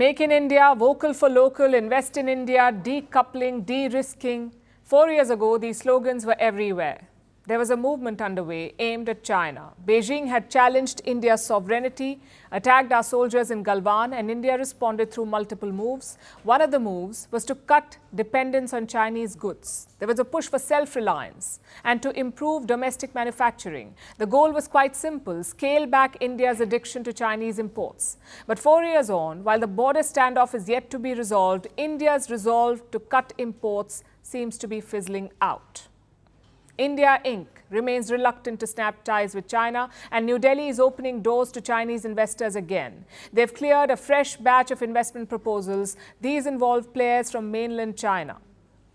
Make in India, vocal for local, invest in India, decoupling, de-risking. 4 years ago, these slogans were everywhere. There was a movement underway aimed at China. Beijing had challenged India's sovereignty, attacked our soldiers in Galwan, and India responded through multiple moves. One of the moves was to cut dependence on Chinese goods. There was a push for self-reliance and to improve domestic manufacturing. The goal was quite simple: scale back India's addiction to Chinese imports. But 4 years on, while the border standoff is yet to be resolved, India's resolve to cut imports seems to be fizzling out. India Inc. remains reluctant to snap ties with China, and New Delhi is opening doors to Chinese investors again. They've cleared a fresh batch of investment proposals. These involve players from mainland China.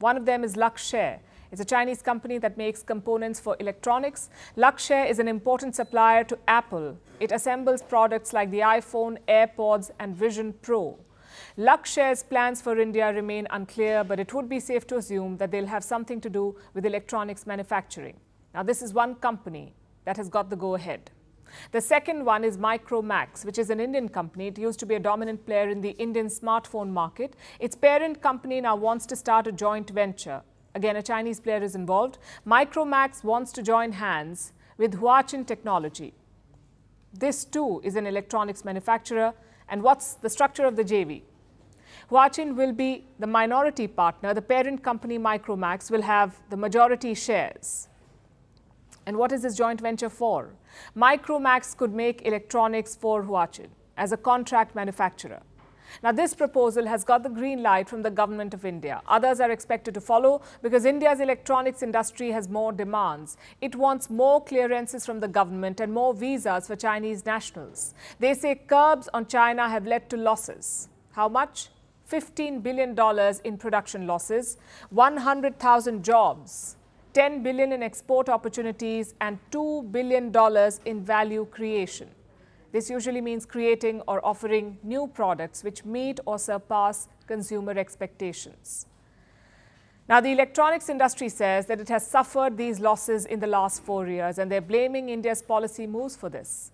One of them is Luxshare. It's a Chinese company that makes components for electronics. Luxshare is an important supplier to Apple. It assembles products like the iPhone, AirPods, and Vision Pro. Luxshare's plans for India remain unclear, but it would be safe to assume that they'll have something to do with electronics manufacturing. Now, this is one company that has got the go-ahead. The second one is Micromax, which is an Indian company. It used to be a dominant player in the Indian smartphone market. Its parent company now wants to start a joint venture. Again, a Chinese player is involved. Micromax wants to join hands with Huaqin Technology. This too is an electronics manufacturer. And what's the structure of the JV? Huaqin will be the minority partner. The parent company, Micromax, will have the majority shares. And what is this joint venture for? Micromax could make electronics for Huaqin as a contract manufacturer. Now, this proposal has got the green light from the government of India. Others are expected to follow because India's electronics industry has more demands. It wants more clearances from the government and more visas for Chinese nationals. They say curbs on China have led to losses. How much? $15 billion in production losses, 100,000 jobs, 10 billion in export opportunities, and $2 billion in value creation. This usually means creating or offering new products which meet or surpass consumer expectations. Now, the electronics industry says that it has suffered these losses in the last 4 years, and they're blaming India's policy moves for this.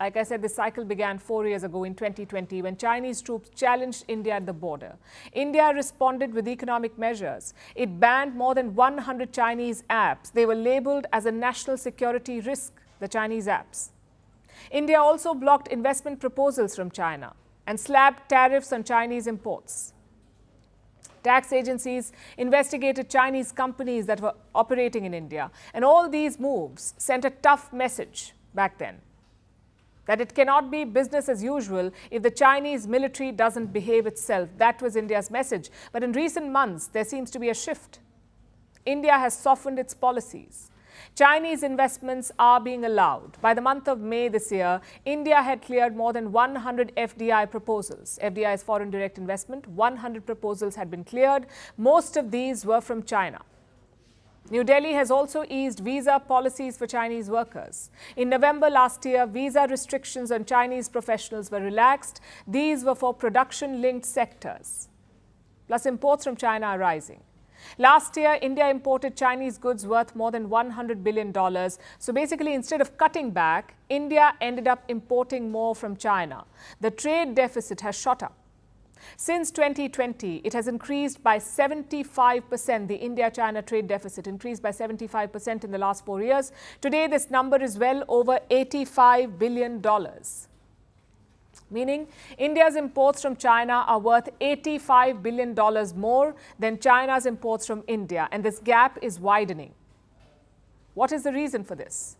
Like I said, this cycle began 4 years ago in 2020 when Chinese troops challenged India at the border. India responded with economic measures. It banned more than 100 Chinese apps. They were labeled as a national security risk, the Chinese apps. India also blocked investment proposals from China and slapped tariffs on Chinese imports. Tax agencies investigated Chinese companies that were operating in India. And all these moves sent a tough message back then, that it cannot be business as usual if the Chinese military doesn't behave itself. That was India's message. But in recent months, there seems to be a shift. India has softened its policies. Chinese investments are being allowed. By the month of May this year, India had cleared more than 100 FDI proposals. FDI is foreign direct investment. 100 proposals had been cleared. Most of these were from China. New Delhi has also eased visa policies for Chinese workers. In November last year, visa restrictions on Chinese professionals were relaxed. These were for production-linked sectors. Plus, imports from China are rising. Last year, India imported Chinese goods worth more than $100 billion. So basically, instead of cutting back, India ended up importing more from China. The trade deficit has shot up. Since 2020, it has increased by 75%. The India-China trade deficit increased by 75% in the last 4 years. Today, this number is well over $85 billion. Meaning, India's imports from China are worth $85 billion more than China's imports from India, and this gap is widening. What is the reason for this?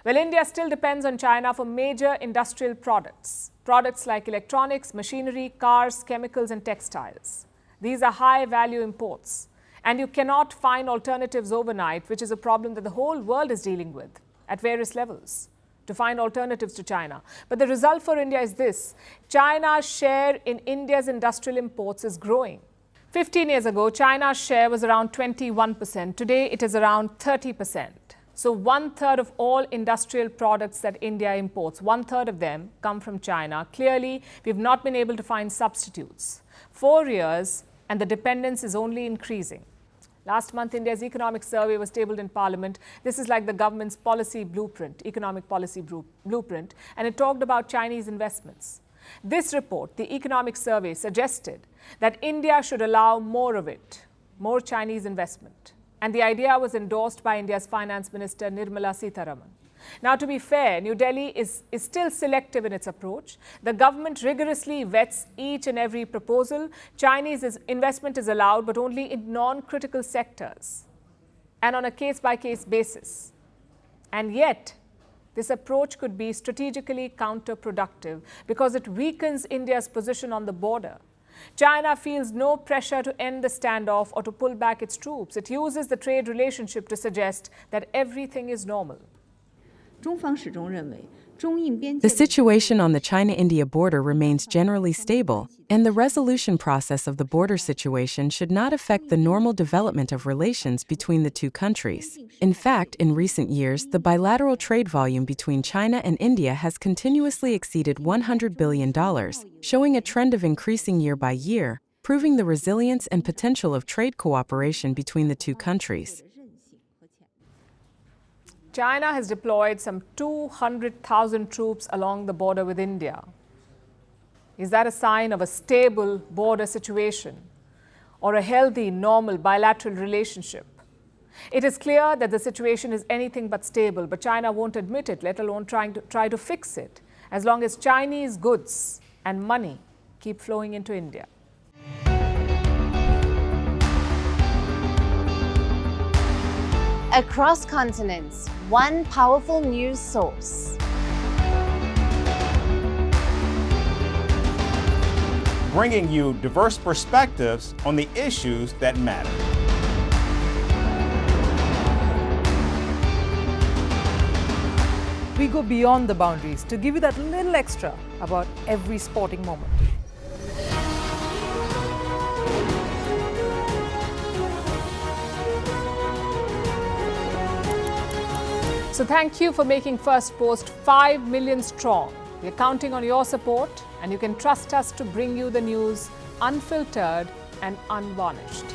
Well, India still depends on China for major industrial products. Products like electronics, machinery, cars, chemicals, and textiles. These are high-value imports, and you cannot find alternatives overnight, which is a problem that the whole world is dealing with at various levels, to find alternatives to China. But the result for India is this: China's share in India's industrial imports is growing. 15 years ago, China's share was around 21%. Today, it is around 30%. So 1/3 of all industrial products that India imports, 1/3 of them come from China. Clearly, we've not been able to find substitutes. 4 years, and the dependence is only increasing. Last month, India's economic survey was tabled in Parliament. This is like the government's policy blueprint, economic policy blueprint, and it talked about Chinese investments. This report, the economic survey, suggested that India should allow more of it, more Chinese investment. And the idea was endorsed by India's Finance Minister Nirmala Sitharaman. Now, to be fair, New Delhi is still selective in its approach. The government rigorously vets each and every proposal. Chinese investment is allowed, but only in non-critical sectors and on a case-by-case basis. And yet, this approach could be strategically counterproductive because it weakens India's position on the border. China feels no pressure to end the standoff or to pull back its troops. It uses the trade relationship to suggest that everything is normal. The situation on the China-India border remains generally stable, and the resolution process of the border situation should not affect the normal development of relations between the two countries. In fact, in recent years, the bilateral trade volume between China and India has continuously exceeded $100 billion, showing a trend of increasing year by year, proving the resilience and potential of trade cooperation between the two countries. China has deployed some 200,000 troops along the border with India. Is that a sign of a stable border situation or a healthy, normal bilateral relationship? It is clear that the situation is anything but stable, but China won't admit it, let alone try to fix it, as long as Chinese goods and money keep flowing into India. Across continents, one powerful news source. Bringing you diverse perspectives on the issues that matter. We go beyond the boundaries to give you that little extra about every sporting moment. So thank you for making Firstpost 5 million strong. We're counting on your support, and you can trust us to bring you the news unfiltered and unvarnished.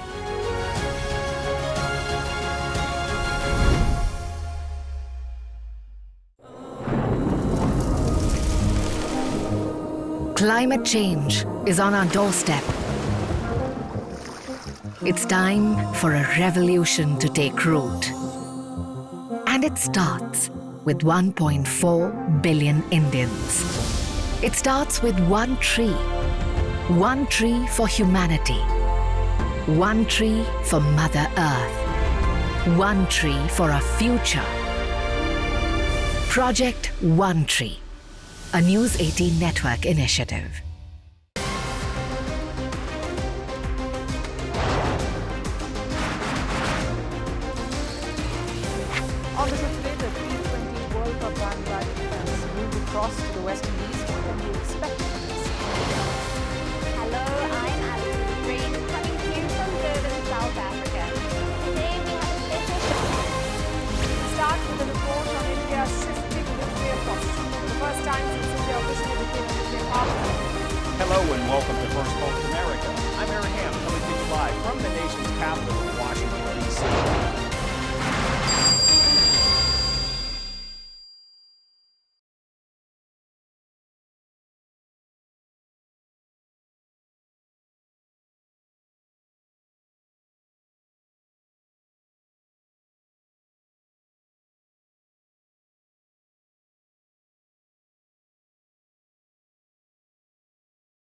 Climate change is on our doorstep. It's time for a revolution to take root. And it starts with 1.4 billion Indians. It starts with one tree for humanity, one tree for Mother Earth, one tree for our future. Project One Tree, a News 18 network initiative. On the today, the T20 World Cup bandwagon has moved across to the West Indies.